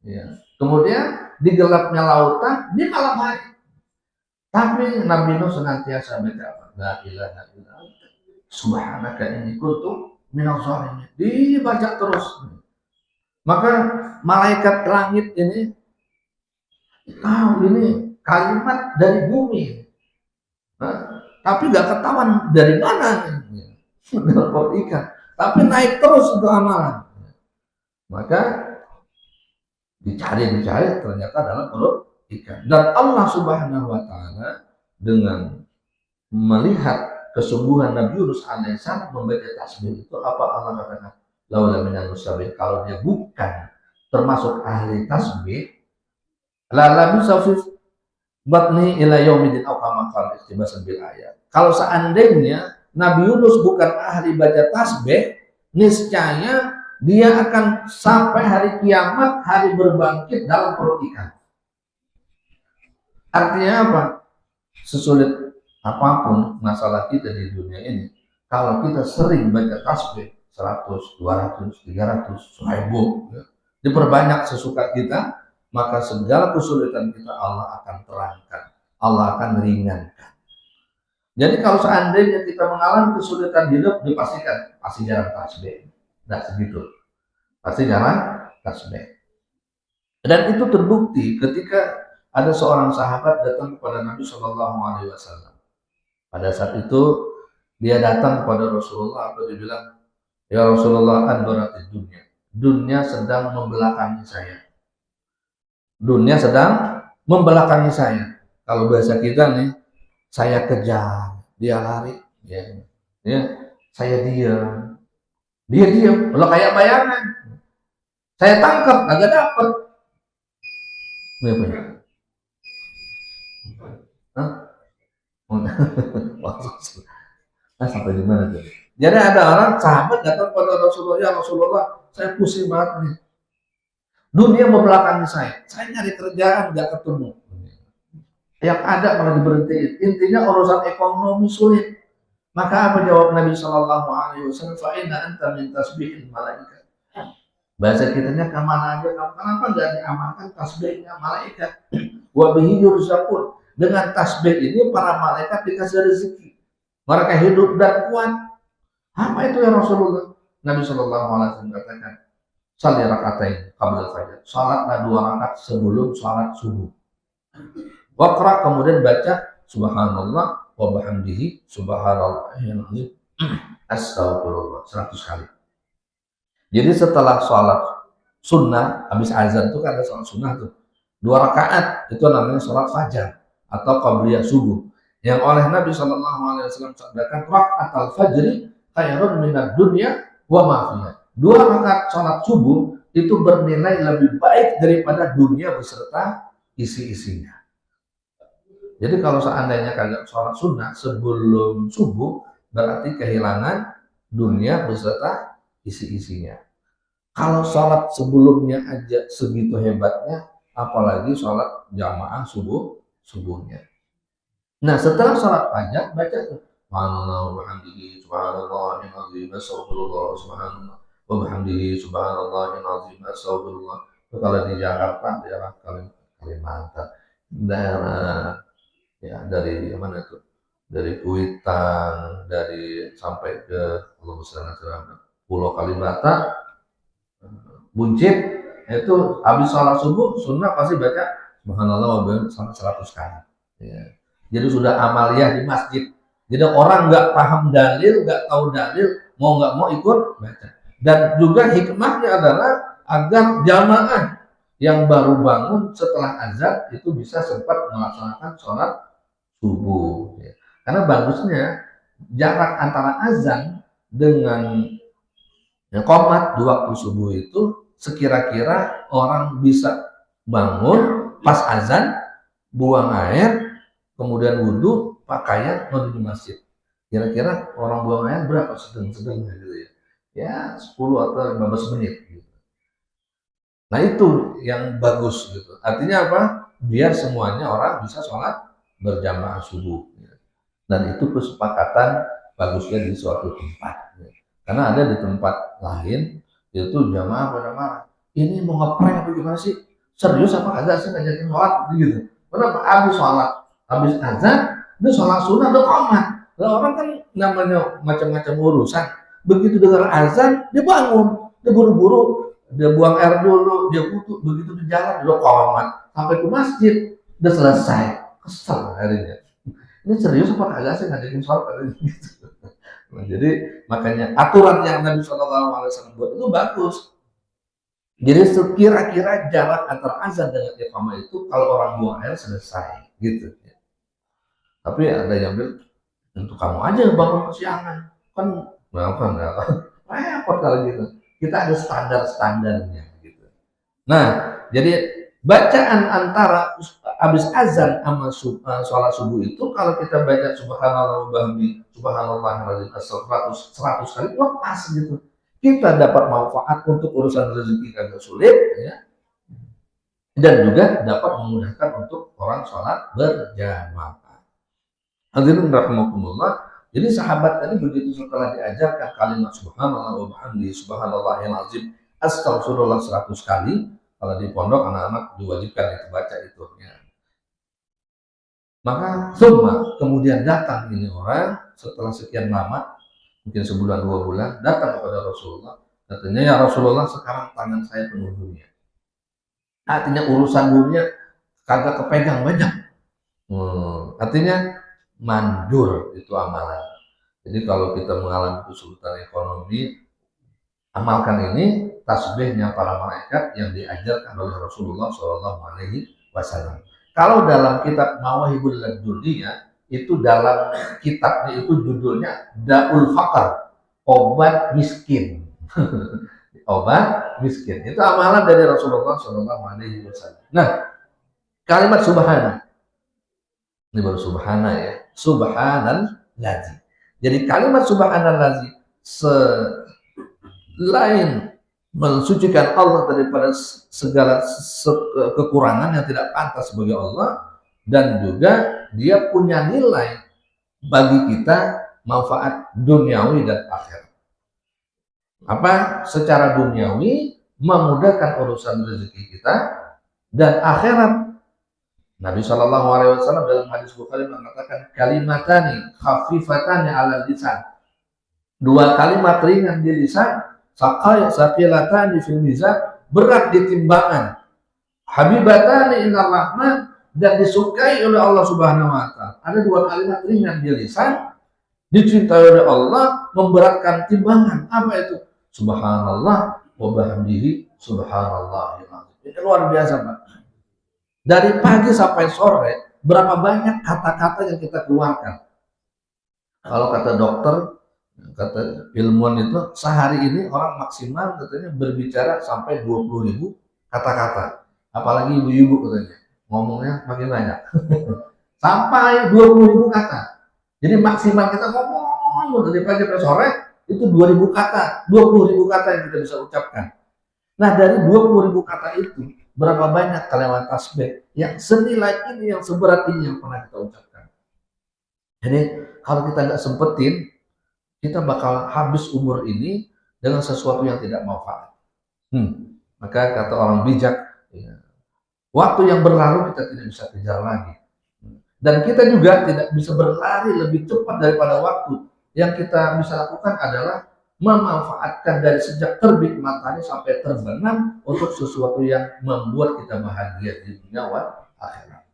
ya. Kemudian di gelapnya lautan, di malam hari. Tapi Nabi Yunus senantiasa baca la ilaha illa anta subhanaka inni kuntu minadz dzalimin. Dibaca terus. Maka malaikat langit ini tahu ini kalimat dari bumi. Nah, tapi nggak ketahuan dari mana dalam perut ikan, tapi naik terus untuk amalan. Maka dicari ternyata dalam perut ikan. Dan Allah Subhanahu wa Ta'ala dengan melihat kesungguhan Nabi Yunus alaihissalam membaca tasbih itu, apa Allah katakan? laula minal musabbihin, kalau dia bukan termasuk ahli tasbih, la labisa fi batni ila yaumidin aw kama qala iktibasan bil ayat. Kalau seandainya Nabi Yunus bukan ahli baca tasbih, niscaya dia akan sampai hari kiamat, hari berbangkit dalam perut ikan. Artinya apa? Sesulit apapun masalah kita di dunia ini, kalau kita sering baca tasbih 100, 200, 300, 1000, ya, diperbanyak sesuka kita, maka segala kesulitan kita Allah akan terangkan, Allah akan ringankan. Jadi kalau seandainya kita mengalami kesulitan hidup, dipastikan pasti jarang tasbih. Nah segitu, pasti jarang tasbih. Dan itu terbukti ketika ada seorang sahabat datang kepada Nabi Shallallahu Alaihi Wasallam. Pada saat itu dia datang kepada Rasulullah, atau dibilang, ya Rasulullah, adbaratid dunia. Dunia sedang membelakangi saya. Dunia sedang membelakangi saya. Kalau bahasa kita nih, saya kejar, dia lari, ya, saya diam, dia diam. Kalau kayak bayangan, saya tangkap, agak dapat. Sampai di mana tuh? Jadi ada orang sahabat datang pada Rasulullah, ya Rasulullah, saya pusing banget nih. Dunia membelakangi saya nyari kerjaan nggak ketemu. Yang ada malah diberhentiin. Intinya urusan ekonomi sulit. Maka apa jawab Nabi Shallallahu Alaihi Wasallam? Fa'inna anta min tasbihin malaikat. Bahasa kitanya kemana aja, kenapa nggak diamalkan tasbihnya malaikat? Wa bihi yurzaqun. Dengan tasbih ini para malaikat dikasih rezeki. Mereka hidup dan kuat. Apa itu ya Rasulullah? Nabi Shallallahu Alaihi Wasallam katakan, salat rakaatain qabla fajar. Salatlah 2 rakaat sebelum salat subuh. Waqra, kemudian baca subhanallah wa bihamdihi subhanallahil azim astagfirullah 100 kali. Jadi setelah sholat sunnah, habis azan itu kan ada sholat sunnah tuh, 2 rakaat itu namanya sholat fajar atau qabliyah subuh, yang oleh Nabi Shallallahu Alaihi Wasallam sabdakan rakaatul fajri khairun minad dunya wa ma fiha. 2 rakaat sholat subuh itu bernilai lebih baik daripada dunia beserta isi-isinya. Jadi kalau seandainya kalian sholat sunnah sebelum subuh, berarti kehilangan dunia beserta isi-isinya. Kalau sholat sebelumnya aja segitu hebatnya, apalagi sholat jamaah subuhnya. Nah setelah sholat fajar, baca tuh subhanallah wa bihamdihi subhanallahil azim astagfirullah subhanallah wa bihamdihi subhanallahil azim astagfirullah. Kalau di Jakarta, daerah Kalimantan, daerah ya dari mana itu, dari Kuitang, dari sampai ke Pulau Kalibata, Buncit, itu habis sholat subuh sunnah pasti baca subhanallah wa bihamdihi sampai 100 kali. Ya. Jadi sudah amaliyah di masjid. Jadi orang nggak paham dalil, nggak tahu dalil, mau nggak mau ikut baca. Dan juga hikmahnya adalah agar jamaah yang baru bangun setelah azan itu bisa sempat melaksanakan sholat subuh, ya. Karena bagusnya jarak antara azan dengan qomat di waktu subuh itu sekira-kira orang bisa bangun pas azan, buang air, kemudian wudhu, pakaian, menuju masjid. Kira-kira orang buang air berapa sedang gitu ya? Ya 10 atau 15 menit. Gitu. Nah itu yang bagus gitu. Artinya apa? Biar semuanya orang bisa sholat berjamaah subuh, dan itu kesepakatan bagusnya di suatu tempat, karena ada di tempat lain itu jamaah pada marah, ini mau ngeprank apa gimana sih, serius apa agak sih ngajakin sholat gitu. Kenapa? Habis azan dia sholat sunnah udah qomat. Nah, orang kan namanya macam-macam urusan, begitu dengar azan dia bangun, dia buru-buru, dia buang air dulu, dia wudhu, begitu di jalan dia qomat sampai ke masjid udah selesai. Kesel harinya. Ini serius apa kagak sih ngajakin sholat gitu. Nah, jadi makanya aturan yang Nabi Shallallahu Alaihi Wasallam buat itu bagus. Jadi sekira-kira jarak antara azan dengan iqamah itu kalau orang buang air selesai gitu. Tapi ada yang bilang untuk kamu aja bangun kesiangan kan repot kalau gitu. kita ada standar-standarnya gitu. Nah, jadi bacaan antara habis azan sama sholat subuh itu, kalau kita baca subhanallah wa bihamdi subhanallahil azim 100 kali, wah pas gitu. Kita dapat manfaat untuk urusan rezeki kagak sulit ya. Dan juga dapat memudahkan untuk orang sholat berjamaah. Hadirin rahimakumullah. Jadi sahabat tadi begitu setelah diajarkan kalimat subhanallah wa bihamdi subhanallahil azim astagfirullah 100 kali, kalau di pondok anak-anak diwajibkan itu baca itu ya. Maka kemudian datang ini orang setelah sekian lama, mungkin sebulan 2 bulan, datang kepada Rasulullah. Katanya, ya Rasulullah, sekarang tangan saya penuh dunia. Artinya urusan dunia kagak kepegang banyak. Artinya manjur itu amalan. Jadi kalau kita mengalami kesulitan ekonomi, amalkan ini tasbihnya para malaikat yang diajarkan oleh Rasulullah SAW. Kalau dalam kitab Mawahibul Laddunya, itu dalam kitabnya itu judulnya Daul Faqr, obat miskin. Obat miskin. Itu amalan dari Rasulullah SAW. Nah, kalimat subhana. Ini baru subhana ya. Subhanallazi. Jadi kalimat subhanallazi selain mensucikan Allah daripada segala kekurangan yang tidak pantas bagi Allah, dan juga dia punya nilai bagi kita manfaat duniawi dan akhirat. Apa? Secara duniawi memudahkan urusan rezeki kita, dan akhirat Nabi SAW dalam hadis Bukhari mengatakan kalimatani khafifatani ala lisan, 2 kalimat ringan di lisan, saqilatani fil mizan, berat di timbangan, habibatani ilar rahman, dan disukai oleh Allah Subhanahu wa taala. Ada 2 kalimat ringan di lisan, dicintai oleh Allah, memberatkan timbangan. Apa itu? Subhanallah wa bihamdihi subhanallahil azim. Ini luar biasa, Pak. Dari pagi sampai sore, berapa banyak kata-kata yang kita keluarkan. Kalau kata dokter, kata ilmuwan itu, sehari ini orang maksimal katanya berbicara sampai 20.000 kata-kata. Apalagi ibu-ibu katanya, ngomongnya makin banyak. Sampai 20.000 kata. Jadi maksimal kita ngomong dari pagi sampai sore itu 2.000 kata, 20.000 kata yang kita bisa ucapkan. Nah, dari 20.000 kata itu, berapa banyak kalimat tasbih yang senilai ini, yang seberat ini yang pernah kita ucapkan. Jadi kalau kita nggak sempetin, kita bakal habis umur ini dengan sesuatu yang tidak manfaat. Maka kata orang bijak, ya, waktu yang berlalu kita tidak bisa kejar lagi. Dan kita juga tidak bisa berlari lebih cepat daripada waktu. Yang kita bisa lakukan adalah memanfaatkan dari sejak terbit matahari sampai terbenam untuk sesuatu yang membuat kita bahagia di dunia dan akhirat.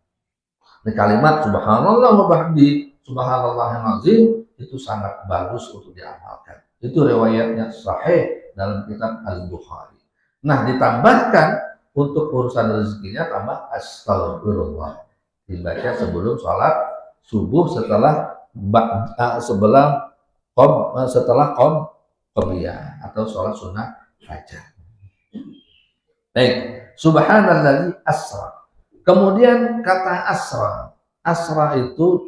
Ini kalimat subhanallah wa bihamdi subhanallahil azim itu sangat bagus untuk diamalkan. Itu riwayatnya sahih dalam kitab Al-Bukhari. Nah, ditambahkan untuk urusan rezekinya tambah astagfirullah. Dibaca sebelum sholat subuh, setelah qobliyah atau sholat sunnah fajar. Baik, subhanallazi asra. Kemudian kata asra itu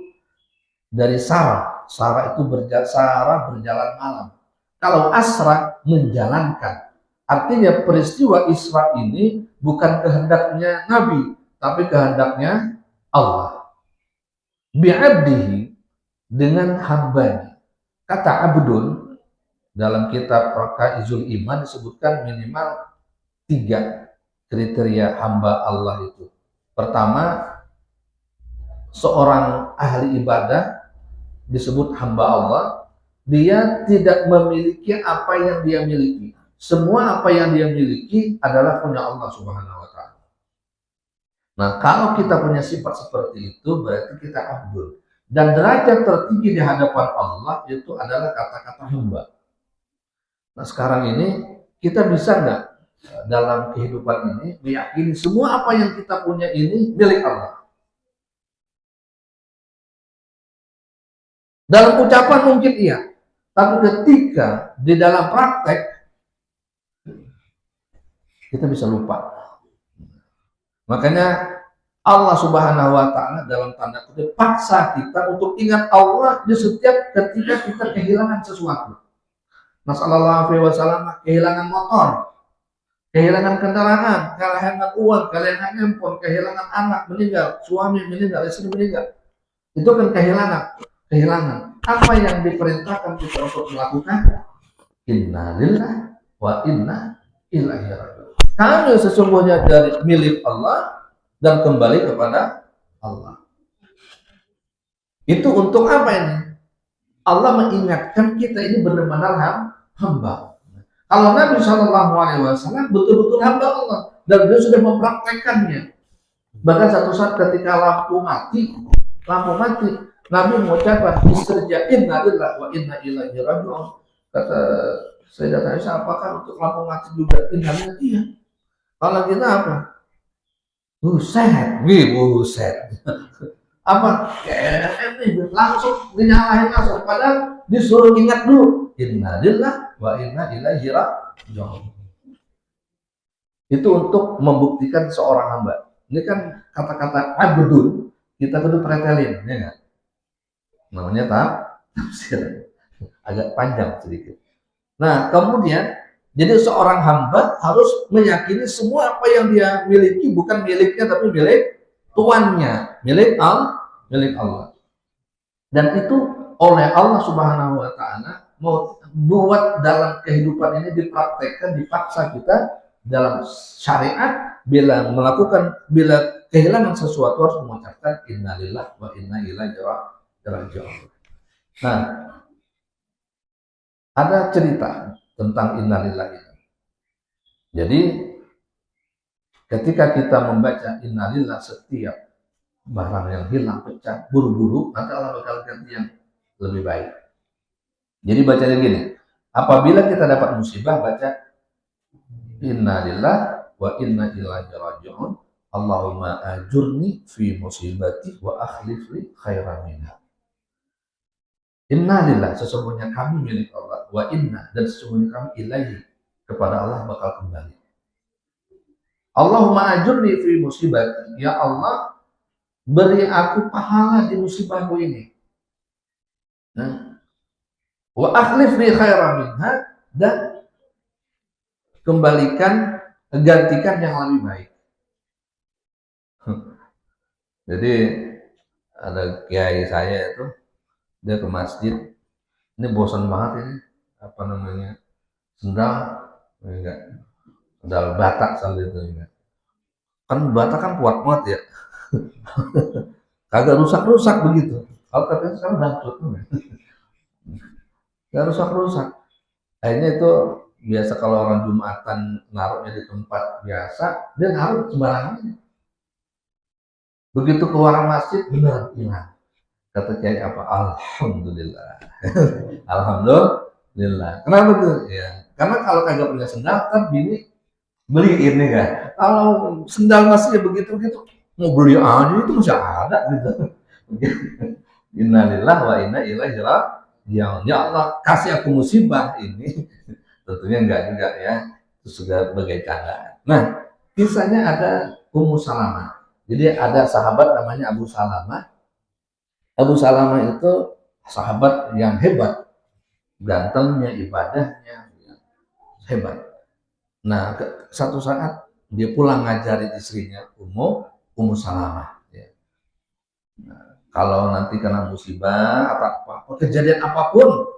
dari sara itu berjalan malam. Kalau asra menjalankan, artinya peristiwa Isra ini bukan kehendaknya Nabi, tapi kehendaknya Allah. Bi'abdihi, dengan hambanya. Kata abdun dalam kitab Rakaizul Iman disebutkan minimal 3 kriteria hamba Allah itu. Pertama, seorang ahli ibadah disebut hamba Allah, dia tidak memiliki apa yang dia miliki. Semua apa yang dia miliki adalah punya Allah Subhanahu wa taala. Nah, kalau kita punya sifat seperti itu, berarti kita abdul. Dan derajat tertinggi di hadapan Allah itu adalah kata-kata hamba. Nah, sekarang ini kita bisa nggak dalam kehidupan ini meyakini semua apa yang kita punya ini milik Allah? Dalam ucapan mungkin iya, tapi ketika di dalam praktek kita bisa lupa. Makanya Allah Subhanahu wa taala dalam tanda kutip paksa kita untuk ingat Allah di setiap ketika kita kehilangan sesuatu. Nah, sallallahu alaihi wasallam kehilangan motor, kehilangan kendaraan, kehilangan uang, kehilangan handphone, kehilangan anak meninggal, suami meninggal, istri meninggal. Itu kan kehilangan. Apa yang diperintahkan kita untuk melakukan? Inna lillahi wa inna ilaihi raji'un. Kami sesungguhnya dari milik Allah dan kembali kepada Allah. Itu untuk apa ini? Allah mengingatkan kita ini benar-benar hamba. Kalau Nabi Shallallahu Alaihi Wasallam betul-betul hamba Allah dan dia sudah mempraktekannya. Bahkan satu saat ketika lampu mati, Nabi mengucapkan istirja inna lillahi wa inna ilaihi raji'un. Kata Sayyidatuna Aisyah, apakah untuk lampu mati juga inna lillahi? Iya. Kalau kita apa? Buset. Apa? Langsung dinyalain langsung. Padahal disuruh ingat dulu. Inna lillahi wa inna ilaihi raji'un. Itu untuk membuktikan seorang hamba. Ini kan kata-kata abdun, kita kudu pretelin, ya enggak? Namanya tafsir. Agak panjang sedikit. Nah, kemudian jadi seorang hamba harus meyakini semua apa yang dia miliki bukan miliknya tapi milik tuannya, milik Allah. Dan itu oleh Allah Subhanahu wa taala mau buat dalam kehidupan ini dipraktekkan, dipaksa kita dalam syariat bila kehilangan sesuatu harus mengucapkan innalillahi wa inna ilaihi raji'un. Nah, ada cerita tentang innalillahi. Jadi ketika kita membaca innalillahi setiap barang yang hilang, pecah, buru-buru, nanti Allah bakal ganti yang lebih baik. Jadi bacanya gini, apabila kita dapat musibah baca innalillahi wa inna ilaihi raji'un, Allahumma ajurni fi musibati wa akhlif li khairan minha. Innalillahi, sesungguhnya kami milik Allah, wa inna, dan sesungguhnya kami ilaihi, kepada Allah bakal kembali. Allahumma ajurni fi musibati, ya Allah beri aku pahala di musibahku ini. Wa akhlif li khairan minha, dan gantikan yang lebih baik. Jadi ada kiai saya itu, dia ke masjid, ini bosan banget ini, sendal Batak sambil itu enggak. Kan Batak kan kuat banget ya. Kagak rusak-rusak begitu. Kalau katanya sekarang bangkrut tuh. Gak rusak-rusak. Akhirnya itu biasa kalau orang Jumatan naruhnya di tempat biasa, dia naruh sembarangan. Begitu keluar masjid benar hilang. Kata kiai apa? Alhamdulillah. Alhamdulillah. Kenapa tuh? Ya, karena kalau kagak punya sendal kan bini beli ini kan. Kalau sendal masih begitu-begitu, mau beli aja itu masih ada gitu. Innalillahi wa inna ilaihi raji'un. Ya Allah, kasih aku musibah ini. Tentunya enggak juga ya. Itu sudah sebagai candaan. Nah, kisahnya ada Ummu Salamah. Jadi ada sahabat namanya Abu Salamah. Abu Salamah itu sahabat yang hebat, gantengnya, ibadahnya hebat. Nah, satu saat dia pulang ngajarin istrinya Ummu Salamah. Ya. Nah, kalau nanti kena musibah atau apa, kejadian apapun,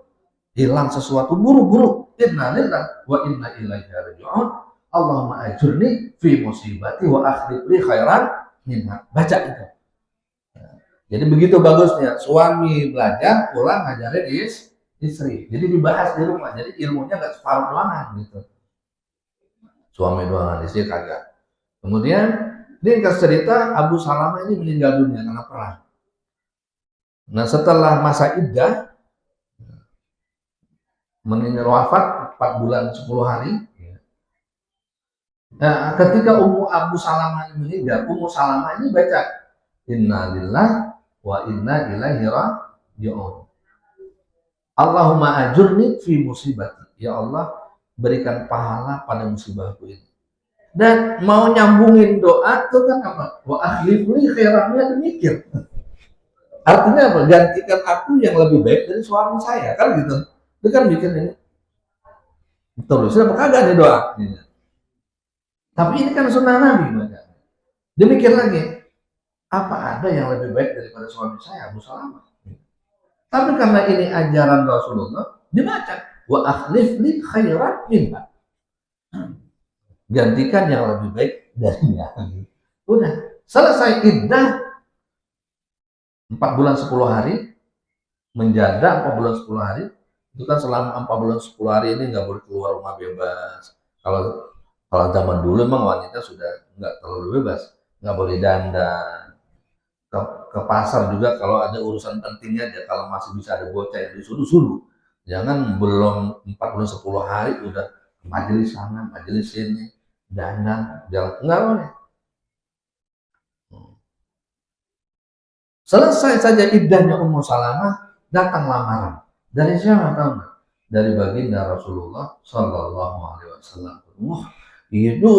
hilang sesuatu, buru-buru. Innalillahi wa inna ilaihi raji'un. Allahumma ajurni fi musibati wa akhlif li khairan minha. Baca itu. Jadi begitu bagusnya suami belajar pulang ngajarin istri. Jadi dibahas di rumah. Jadi ilmunya nggak separuh ruangan gitu. Suami doang, istri kagak. Kemudian dia kasih cerita Abu Salamah ini meninggal dunia karena perang. Nah setelah masa iddah meninggal wafat 4 bulan 10 hari. Nah ketika Abu Salamah ini meninggal, Ummu Salamah ini baca innalillahi wa inna ilaihi raji'un. Allahumma ajurni fi musibati. Ya Allah, berikan pahala pada musibahku ini. Dan mau nyambungin doa tuh kan apa? Wa akhlifli khairannya mikir. Artinya apa? Gantikan aku yang lebih baik dari suami saya, kan gitu. Itu kan mikir ini. Terus apa kagak nih doa? Tapi ini kan sunnah Nabi banyak. Dia mikir lagi, apa ada yang lebih baik daripada suami saya, Abu Salamah? Tapi karena ini ajaran Rasulullah, dibaca wa akhlifli khairan minha. Gantikan yang lebih baik darinya. Udah selesai iddah 4 bulan 10 hari, menjanda 4 bulan 10 hari. Itu kan selama 4 bulan 10 hari ini nggak boleh keluar rumah bebas. Kalau zaman dulu memang wanita sudah nggak terlalu bebas, nggak boleh dandan. Ke pasar juga kalau ada urusan pentingnya aja, kalau masih bisa ada bocah yang disuruh-suruh. Jangan belum 4 bulan 10 hari udah majelis sana, majelis sini, dandan, jalan, enggak boleh. Selesai saja iddahnya Ummu Salamah, datang lamaran. Dari siapa tahu nggak? Dari baginda Rasulullah Shallallahu Alaihi Wasallam. Wah, itu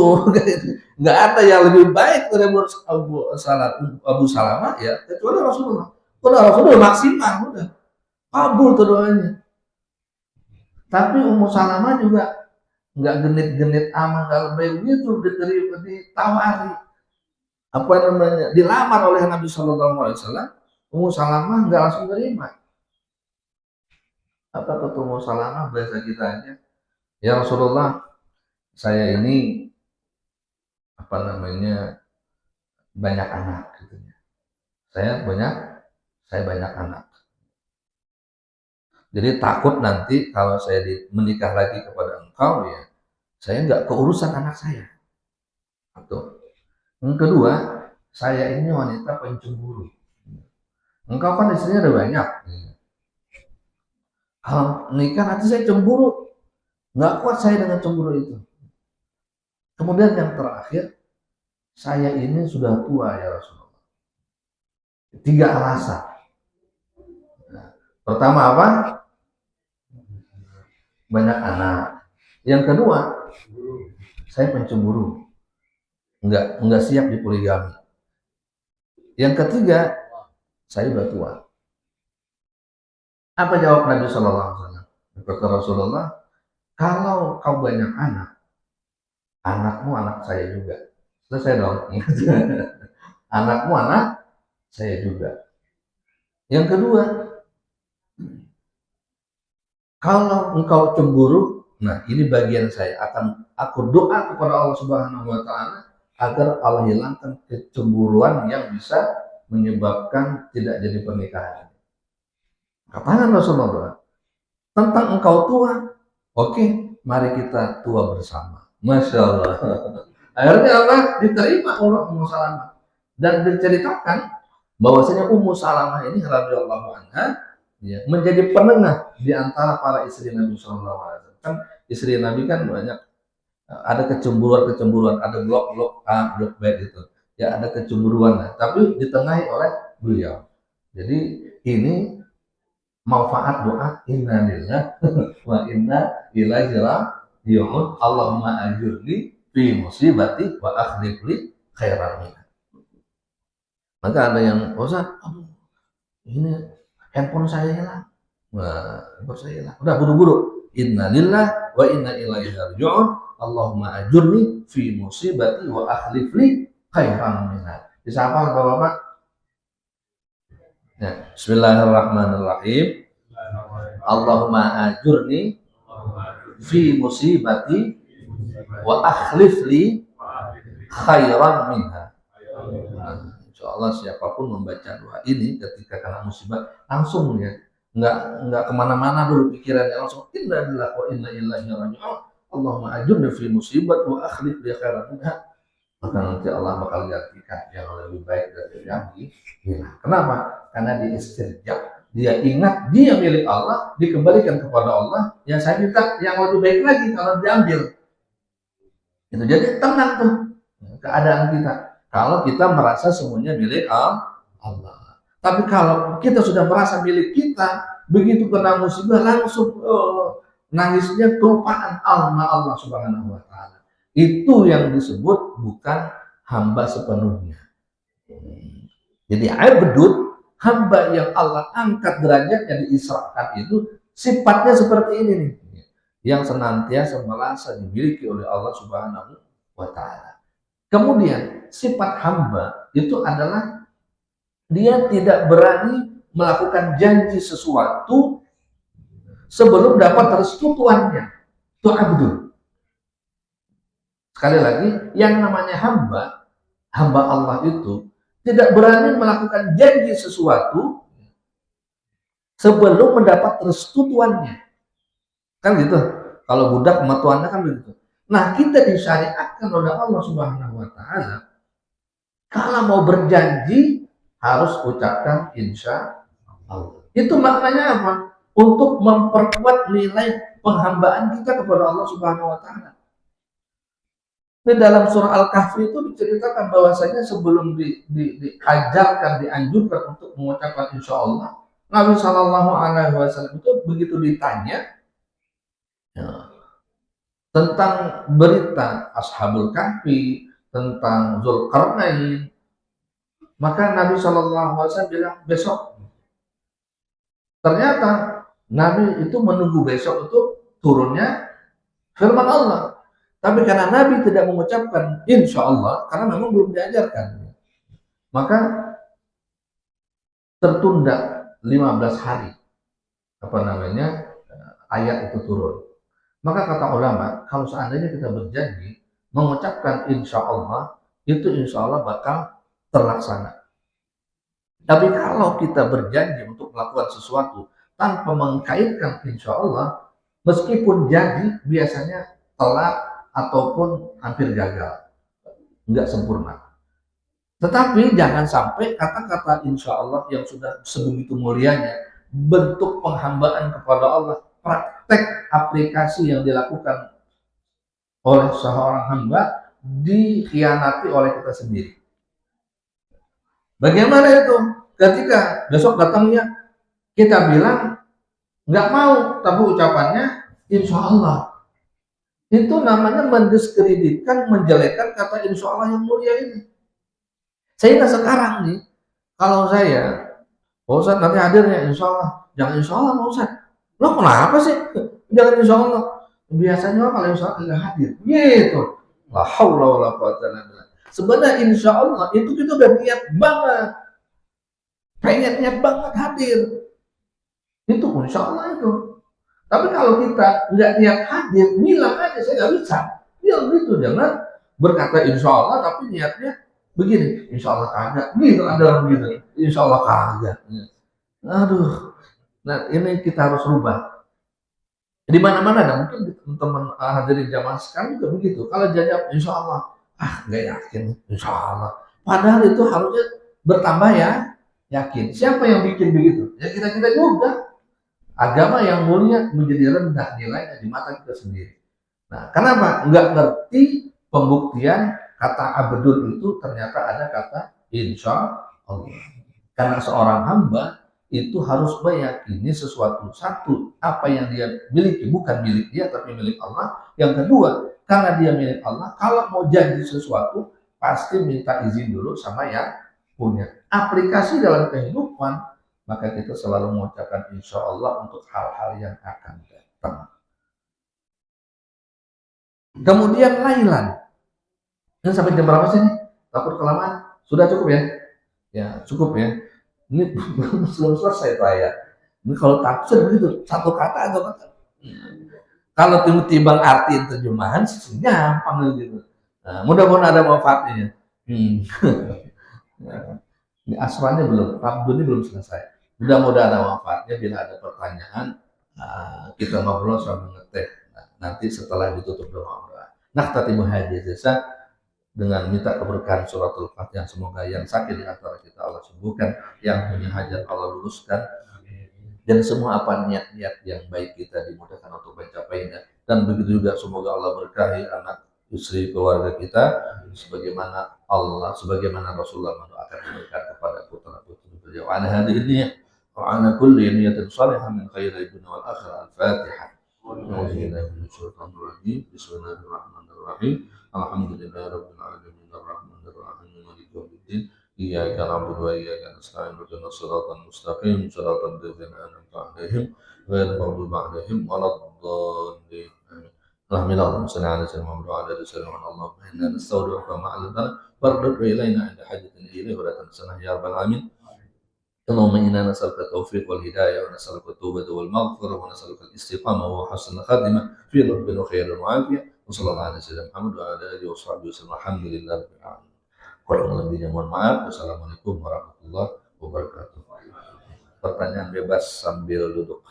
nggak ada yang lebih baik dari Abu Salamah ya kecuali Rasulullah. Udah Rasulullah maksimal, udah kabul tuh doanya. Tapi Ummu Salamah juga nggak genit-genit aman, nggak lebih gitu, ditawari apa namanya, dilamar oleh Nabi Shallallahu Alaihi Wasallam. Ummu Salamah nggak langsung terima. Apa kata Ummu Salamah, bahasa kita aja, ya Rasulullah, saya ini apa namanya banyak anak gitu ya. Saya banyak anak. Jadi takut nanti kalau saya menikah lagi kepada engkau ya, saya nggak keurusan anak saya. Atau yang kedua, saya ini wanita pencemburu. Engkau kan istrinya ada banyak. Kalau nikah nanti saya cemburu, nggak kuat saya dengan cemburu itu. Kemudian yang terakhir, saya ini sudah tua ya Rasulullah. 3 alasan. Nah, pertama apa? Banyak anak. Yang kedua, saya pencemburu, nggak siap di poligami. Yang ketiga, saya udah tua. Apa jawab Nabi Shallallahu Alaihi Wasallam? Kata Rasulullah, kalau kau banyak anak, anakmu anak saya juga. Selesai dong. Anakmu anak saya juga. Yang kedua, kalau engkau cemburu, nah ini bagian saya, akan aku doa kepada Allah Subhanahu Wa Taala agar Allah hilangkan kecemburuan yang bisa menyebabkan tidak jadi pernikahan. Katakan Rasulullah, tentang engkau tua, oke, mari kita tua bersama. Masya Allah. Akhirnya apa? Diterima oleh Ummu Salamah. Dan diceritakan bahwasanya Ummu Salamah ini radhiyallahu anha ya, menjadi penengah di antara para istri Nabi Shallallahu Alaihi Wasallam. Kan istri Nabi kan banyak, ada kecemburuan, ada blok A, blok B gitu. Ya ada kecemburuan, tapi ditengahi oleh beliau. Jadi ini manfaat doa inna lillahi wa inna ilaihi raji'un. Allahumma ajurni fi musibati wa akhlif li khairan minha. Maka ada yang Ustaz, ini handphone saya hilang. Wah, handphone saya hilang. Udah buru-buru. Inna lillahi wa inna ilaihi raji'un. Allahumma ajurni fi musibati wa akhlif li khairan minha. Bisa hafal Bapak-bapak? Ya, bismillahirrahmanirrahim. Allahumma ajurni fi musibati wa akhlif li khairan minha. Nah, insyaallah siapapun membaca doa ini ketika kena musibah langsung ya, nggak kemana-mana dulu pikirannya, langsung inna lillahi wa inna ilaihi raji'un. Allahumma ajurni fi musibati wa akhlif li khairan minha. Maka nanti Allah bakal gantikan yang lebih baik dari yang hilang. Kenapa? Karena dia istirja, dia ingat dia milik Allah, dikembalikan kepada Allah. Yang saya minta yang lebih baik lagi kalau diambil. Itu jadi tenang tuh keadaan kita. Kalau kita merasa semuanya milik Allah. Tapi kalau kita sudah merasa milik kita, begitu kena musibah langsung nangisnya kelupaan Allah Subhanahu Wa Taala. Itu yang disebut bukan hamba sepenuhnya. Jadi abdud, hamba yang Allah angkat derajatnya diisrakan itu sifatnya seperti ini nih, yang senantiasa merasa dimiliki oleh Allah Subhanahu wa Ta'ala. Kemudian sifat hamba itu adalah dia tidak berani melakukan janji sesuatu sebelum dapat restu Tuannya. Itu abdul. Sekali lagi, yang namanya hamba Allah itu tidak berani melakukan janji sesuatu sebelum mendapat restu Tuannya. Kan gitu. Kalau budak sama tuannya kan begitu. Nah, kita disyariatkan oleh Allah Subhanahu wa Ta'ala, kalau mau berjanji harus ucapkan insya Allah. Itu maknanya apa? Untuk memperkuat nilai penghambaan kita kepada Allah Subhanahu wa Ta'ala. Di dalam surah Al-Kahfi itu diceritakan bahwasanya sebelum diajarkan, dianjurkan untuk mengucapkan insya Allah, Nabi Shallallahu Alaihi Wasallam itu begitu ditanya tentang berita Ashabul Kahfi, tentang Zulkarnain, maka Nabi Shallallahu Alaihi Wasallam bilang besok. Ternyata Nabi itu menunggu besok itu turunnya firman Allah. Tapi karena Nabi tidak mengucapkan insya Allah, karena memang belum diajarkan, maka tertunda 15 hari ayat itu turun. Maka kata ulama, kalau seandainya kita berjanji mengucapkan insya Allah, itu insya Allah bakal terlaksana. Tapi kalau kita berjanji untuk melakukan sesuatu tanpa mengkaitkan insya Allah, meskipun janji biasanya telat ataupun hampir gagal, nggak sempurna. Tetapi jangan sampai kata-kata insya Allah yang sudah sebegitu mulianya, bentuk penghambaan kepada Allah, praktek aplikasi yang dilakukan oleh seorang hamba, dikhianati oleh kita sendiri. Bagaimana itu? Ketika besok datangnya kita bilang nggak mau, tapi ucapannya insya Allah. Itu namanya mendiskreditkan, menjelekkan kata insya Allah yang mulia ini. Sehingga sekarang nih, kalau saya, Pak Ustadz nanti hadirnya insya Allah, jangan insya Allah Pak Ustadz. Lo kenapa sih? Jangan insya Allah. Biasanya kalau insya Allah nggak hadir, gitu. La haula wala quwwata illa billah. Sebenarnya insya Allah itu kita udah niat banget, pengen banget hadir. Itu insya Allah itu. Tapi kalau kita nggak niat hadir, bilang aja saya nggak bisa. Ya gitu, jangan berkata insya Allah tapi niatnya begini, insya Allah kagak. Gitu ada orang gitu, insya Allah kagak. Aduh, nah ini kita harus rubah. Di mana-mana ada mungkin teman-teman hadirin jamaah sekarang juga begitu. Kalau jawab insya Allah, nggak yakin, insya Allah. Padahal itu harusnya bertambah ya, yakin. Siapa yang bikin begitu? Ya kita juga. Agama yang mulia menjadi rendah nilainya di mata kita sendiri. Nah, kenapa? Nggak ngerti pembuktian kata abdul itu ternyata ada kata insya Allah. Karena seorang hamba itu harus meyakini sesuatu. Satu, apa yang dia miliki bukan milik dia tapi milik Allah. Yang kedua, karena dia milik Allah, kalau mau janji sesuatu pasti minta izin dulu sama yang punya. Aplikasi dalam kehidupan, maka kita selalu mengucapkan insya Allah untuk hal-hal yang akan datang. Kemudian lailan. Ini sampai jam berapa sih nih? Takut kelamaan? Sudah cukup ya? Ya cukup ya. Ini belum selesai Pak ya. Ini kalau tafsir begitu, satu kata atau kata. Kalau tiba-tiba arti terjemahan sih gampang gitu. Nah, mudah-mudahan ada manfaatnya. Ini asranya belum, Abdul ini belum selesai. Mudah-mudahan ada manfaatnya. Bila ada pertanyaan, kita ngobrol sambil ngeteh. Nanti setelah ditutup doa. Nahtatimu hadhihi jasa dengan minta keberkahan suratul Fatihah. Semoga yang sakit di antara kita Allah sembuhkan, yang punya hajat Allah luruskan, dan semua apa niat-niat yang baik kita dimudahkan untuk mencapainya. Dan begitu juga semoga Allah berkahi anak, istri, keluarga kita, sebagaimana Rasulullah mendoakan keberkahan kepada putra-putri beliau. Ala hadhihi wa ala kulli niyatin salihah min khairi dunya wal akhirah. Al-Fatihah. Bismillahirrahmanirrahim. Alhamdulillahirabbil alamin arrahmanir rahim maliki yaumiddin. Iyyaka na'budu wa iyyaka nasta'in ihdinas siratal mustaqim siratal ladzina an'amta 'alaihim ghairil maghdubi 'alaihim waladdallin. Amin. Alhamdulillah salli ala sayyidina Muhammad wa ala alihi wasallam. Allahumma inna nasta'udinuka ma 'allamtana warda ilaina 'inda hajatin ilayhi wa la tansana ya rabbal alamin. اللهم إنا نسألك التوفيق والهداية ونسألك التوبة والمغفرة ونسألك الاستقامة وحسن الخاتمة في رب وخير وعافية وصلى الله على سيدنا محمد وعلى آله وصحبه وسلم الحمد لله رب العالمين. Kurang lebihnya mohon maaf. Wassalamualaikum warahmatullahi wabarakatuh. Pertanyaan bebas sambil duduk.